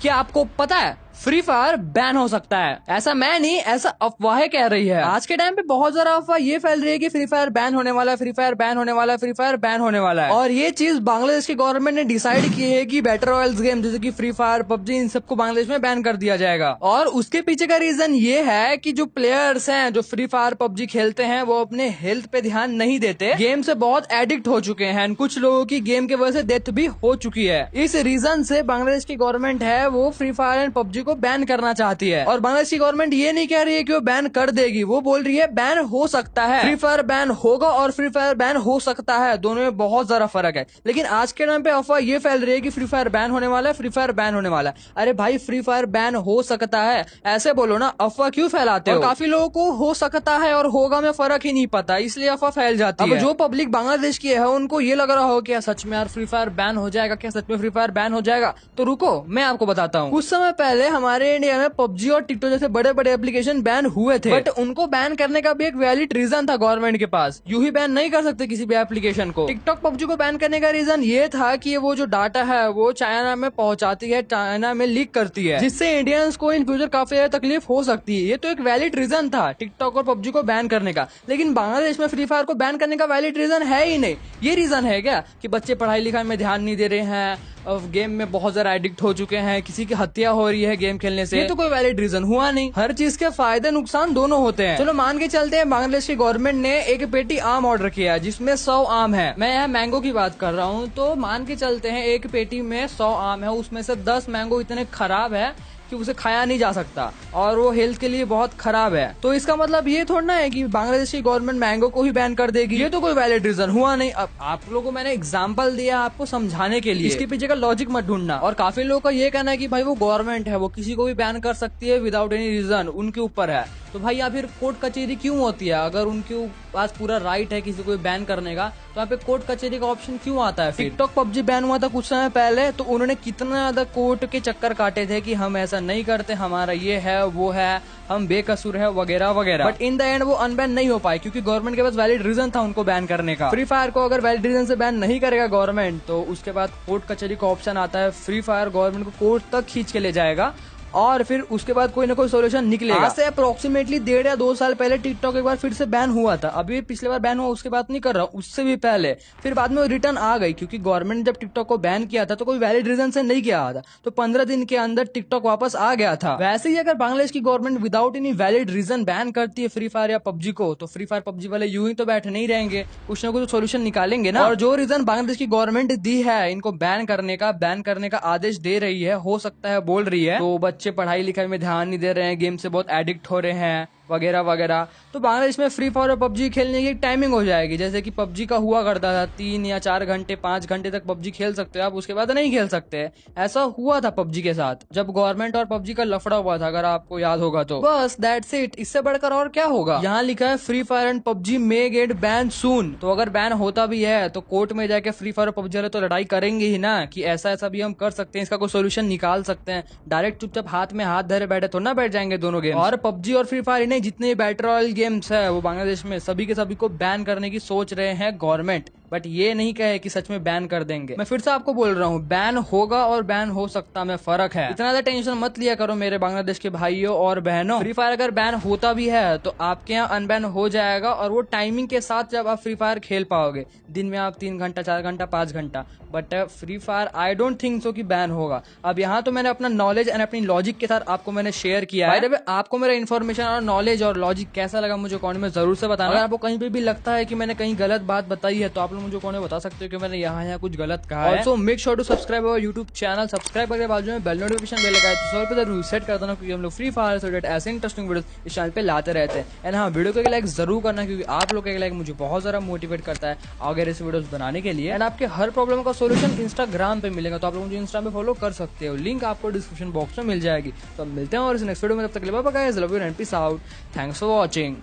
क्या आपको पता है फ्री फायर बैन हो सकता है? ऐसा मैं नहीं, ऐसा अफवाहें कह रही है। आज के टाइम पे बहुत ज्यादा अफवाह ये फैल रही है कि फ्री फायर बैन होने वाला है, फ्री फायर बैन होने वाला है, फ्री फायर बैन होने वाला है। और ये चीज बांग्लादेश की गवर्नमेंट ने डिसाइड की है कि बैटल रॉयल्स गेम जैसे कि फ्री फायर, पबजी, इन सबको बांग्लादेश में बैन कर दिया जाएगा। और उसके पीछे का रीजन ये है कि जो प्लेयर्स हैं जो फ्री फायर पबजी खेलते हैं वो अपने हेल्थ पे ध्यान नहीं देते, गेम से बहुत एडिक्ट हो चुके हैं। कुछ लोगों की गेम की वजह से डेथ भी हो चुकी है। इस रीजन से बांग्लादेश की गवर्नमेंट है वो फ्री फायर एंड पबजी को बैन करना चाहती है। और बांग्लादेश की गवर्नमेंट ये नहीं कह रही है कि वो बैन कर देगी, वो बोल रही है बैन हो सकता है। फ्री फायर बैन होगा और फ्री फायर बैन हो सकता है, दोनों में बहुत ज्यादा फर्क है। लेकिन आज के टाइम पे अफवाह ये फैल रही है कि फ्री फायर बैन होने वाला है, फ्री फायर बैन होने वाला है। अरे भाई, फ्री फायर बैन हो सकता है ऐसे बोलो ना, अफवाह क्यों फैलाते हो? काफी लोगों को हो सकता है और होगा में फर्क ही नहीं पता, इसलिए अफवाह फैल जाती है। अब जो पब्लिक बांग्लादेश की है उनको ये लग रहा हो क्या सच में यार फ्री फायर बैन हो जाएगा, क्या सच में फ्री फायर बैन हो जाएगा? तो रुको, मैं आपको बताता हूँ। कुछ समय पहले हमारे इंडिया में पबजी और टिकटॉक जैसे बड़े बड़े एप्लीकेशन बैन हुए थे, बट उनको बैन करने का भी एक वैलिड रीजन था गवर्नमेंट के पास। यूं ही बैन नहीं कर सकते किसी भी एप्लीकेशन को। टिकटॉक पबजी को बैन करने का रीजन ये था कि वो जो डाटा है वो चाइना में पहुंचाती है, चाइना में लीक करती है, जिससे इंडियंस को इन फ्यूचर काफी ज्यादा तकलीफ हो सकती है। ये तो एक वैलिड रीजन था टिकटॉक और पबजी को बैन करने का। लेकिन बांग्लादेश में फ्री फायर को बैन करने का वैलिड रीजन है ही नहीं। ये रीजन है क्या कि बच्चे पढ़ाई लिखाई में ध्यान नहीं दे रहे हैं, गेम में बहुत ज्यादा एडिक्ट हो चुके हैं, किसी की हत्या हो रही है गेम खेलने से? ये तो कोई वैलिड रीजन हुआ नहीं। हर चीज के फायदे नुकसान दोनों होते हैं। चलो मान के चलते हैं बांग्लादेश की गवर्नमेंट ने एक पेटी आम ऑर्डर किया जिसमें 100 आम है। मैं यहाँ मैंगो की बात कर रहा हूँ, तो मान के चलते हैं एक पेटी में 100 आम है, उसमें से 10 मैंगो इतने खराब है कि उसे खाया नहीं जा सकता और वो हेल्थ के लिए बहुत खराब है। तो इसका मतलब ये थोड़ा ना है कि बांग्लादेश की गवर्नमेंट मैंगो को ही बैन कर देगी। ये तो कोई वैलिड रीजन हुआ नहीं। अब आप लोगों को मैंने एग्जांपल दिया आपको समझाने के लिए, इसके पीछे का लॉजिक मत ढूंढना। और काफी लोगों का ये कहना है कि भाई वो गवर्नमेंट है, वो किसी को भी बैन कर सकती है विदाउट एनी रीजन, उनके ऊपर है। तो भाई यहाँ फिर कोर्ट कचहरी क्यों होती है? अगर उनके पास पूरा राइट है किसी को बैन करने का, तो यहाँ पे कोर्ट कचहरी का ऑप्शन क्यों आता है? टिकटॉक पबजी बैन हुआ था कुछ समय पहले, तो उन्होंने कितना ज्यादा कोर्ट के चक्कर काटे थे कि हम ऐसा नहीं करते, हमारा ये है वो है, हम बेकसूर है वगैरह वगैरह। बट इन द एंड वो अनबैन नहीं हो पाए क्योंकि गवर्नमेंट के पास वैलिड रीजन था उनको बैन करने का। फ्री फायर को अगर वैलिड रीजन से बैन नहीं करेगा गवर्नमेंट, तो उसके बाद कोर्ट कचहरी का ऑप्शन आता है। फ्री फायर गवर्नमेंट को कोर्ट तक खींच के ले जाएगा और फिर उसके बाद कोई ना कोई सोल्यूशन निकलेगा। आज से अप्रोक्सीमेटली 1.5 या 2 साल पहले टिकटॉक एक बार फिर से बैन हुआ था। अभी पिछले बार बैन हुआ उसके बात नहीं कर रहा, उससे भी पहले। फिर बाद में वो रिटर्न आ गई क्योंकि गवर्नमेंट ने जब टिकटॉक को बैन किया था तो कोई वैलिड रीजन से नहीं किया था, तो 15 दिन के अंदर टिकटॉक वापस आ गया था। वैसे ही अगर बांग्लादेश की government without any valid reason ban करती है फ्री फायर या पबजी को, तो फ्री फायर पबजी वाले यूं ही तो बैठे नहीं रहेंगे, कुछ ना कुछ सोल्यूशन निकालेंगे ना। और जो रीजन बांग्लादेश की गवर्नमेंट दी है इनको बैन करने का आदेश दे रही है, हो सकता है बोल रही है, तो बच्चे पढ़ाई लिखाई में ध्यान नहीं दे रहे हैं, गेम से बहुत एडिक्ट हो रहे हैं वगैरह वगैरह। तो बांग्लादेश में फ्री फायर और पबजी खेलने की एक टाइमिंग हो जाएगी, जैसे कि पबजी का हुआ करता था 3 या 4 घंटे 5 घंटे तक पबजी खेल सकते हो आप, उसके बाद नहीं खेल सकते। ऐसा हुआ था पबजी के साथ जब गवर्नमेंट और पबजी का लफड़ा हुआ था, अगर आपको याद होगा तो। बस दैट्स इट, इससे बढ़कर और क्या होगा। यहाँ लिखा है Free Fire and PUBG may get ban soon. तो अगर बैन होता भी है तो कोर्ट में जाके फ्री फायर और पबजी वाले तो लड़ाई करेंगे ही ना कि ऐसा ऐसा भी हम कर सकते हैं, इसका कोई सोल्यूशन निकाल सकते हैं। डायरेक्ट चुपचाप हाथ में हाथ धरे बैठे तो ना बैठ जाएंगे दोनों गेम। और पबजी और फ्री फायर नहीं, जितने बैटल रॉयल गेम्स है वो बांग्लादेश में सभी के सभी को बैन करने की सोच रहे हैं गवर्नमेंट। बट ये नहीं कहे कि सच में बैन कर देंगे। मैं फिर से आपको बोल रहा हूँ, बैन होगा और बैन हो सकता में फर्क है। इतना ज्यादा टेंशन मत लिया करो मेरे बांग्लादेश के भाइयों और बहनों। फ्री फायर अगर बैन होता भी है तो आपके यहाँ अनबैन हो जाएगा, और वो टाइमिंग के साथ जब आप फ्री फायर खेल पाओगे। दिन में आप 3 घंटा 4 घंटा 5 घंटा, but free fire I don't think so कि बैन होगा। अब यहाँ तो मैंने अपना नॉलेज एंड अपनी लॉजिक के साथ आपको मैंने शेयर किया है। आपको मेरा इन्फॉर्मेशन और नॉलेज और लॉजिक कैसा लगा मुझे कमेंट में जरूर से बताना। अगर आपको कहीं पे भी लगता है कि मैंने कहीं गलत बात बताई है तो आप लोग मुझे कमेंट में बता सकते हो कि मैंने यहाँ कुछ गलत कहा है। Also make sure to subscribe our YouTube channel. Subscribe करके बाजू में बेल नोटिफिकेशन बेल लगाए तो पे जरूर सेट कर देना, क्योंकि हम लोग फ्री फायर से रिलेटेड ऐसे इंटरेस्टिंग वीडियो इस चैनल पे लाते रहते हैं। एंड हाँ, वीडियो को लाइक जरूर करना, क्योंकि आप लोग का लाइक मुझे बहुत ज्यादा मोटिवेट करता है आगे ऐसे वीडियोस बनाने के लिए। एंड आपके हर प्रॉब्लम का सोल्यूशन इंस्टाग्राम पे मिलेगा, तो आप लोग मुझे इंस्टाग्राम पे फॉलो कर सकते हो, लिंक आपको डिस्क्रिप्शन बॉक्स में मिल जाएगी। तो मिलते हैं और इस नेक्स्ट वीडियो में, तब तक के लिए bye bye guys, love you and peace out, thanks for watching.